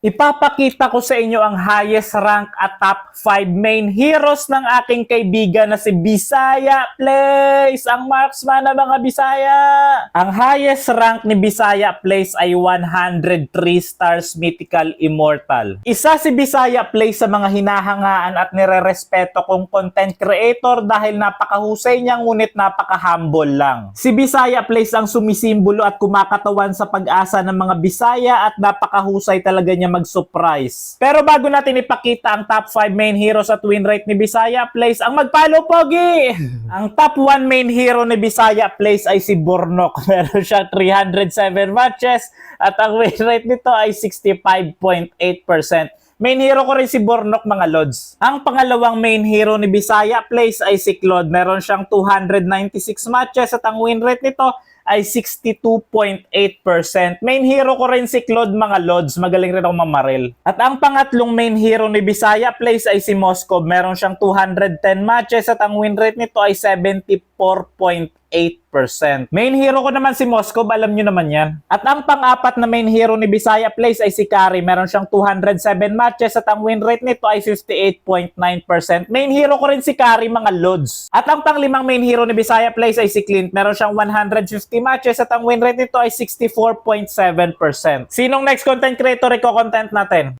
Ipapakita ko sa inyo ang highest rank at top 5 main heroes ng aking kaibigan na si Bisaya Plays, ang marksman ng mga Bisaya. Ang highest rank ni Bisaya Plays ay 103 stars mythical immortal. Isa si Bisaya Plays sa mga hinahangaan at nirerespeto kong content creator dahil napakahusay niya ngunit napaka-humble lang. Si Bisaya Plays ang sumisimbolo at kumakatawan sa pag-asa ng mga Bisaya at napakahusay talaga niya mag-surprise. Pero bago natin ipakita ang top 5 main heroes at win rate ni Bisaya Plays, ang mag-follow pogi! Ang top 1 main hero ni Bisaya Plays ay si Bornok. Meron siya 307 matches at ang win rate nito ay 65.8%. Main hero ko rin si Bornok, mga lods. Ang pangalawang main hero ni Bisaya Plays ay si Claude. Meron siyang 296 matches at ang win rate nito ay 62.8%. Main hero ko rin si Claude, mga lods. Magaling rin ako mamaril. At ang pangatlong main hero ni Bisaya Plays ay si Moskov. Meron siyang 210 matches at ang win rate nito ay 74.8%. Main hero ko naman si Moskov, alam nyo naman yan. At ang pang-apat na main hero ni Bisaya Plays ay si Kari. Meron siyang 207 matches at ang win rate nito ay 58.9%. Main hero ko rin si Kari, mga lods. At ang pang-limang main hero ni Bisaya Plays ay si Clint. Meron siyang 150 matches at ang win rate nito ay 64.7%. Sinong next content creator i-content natin?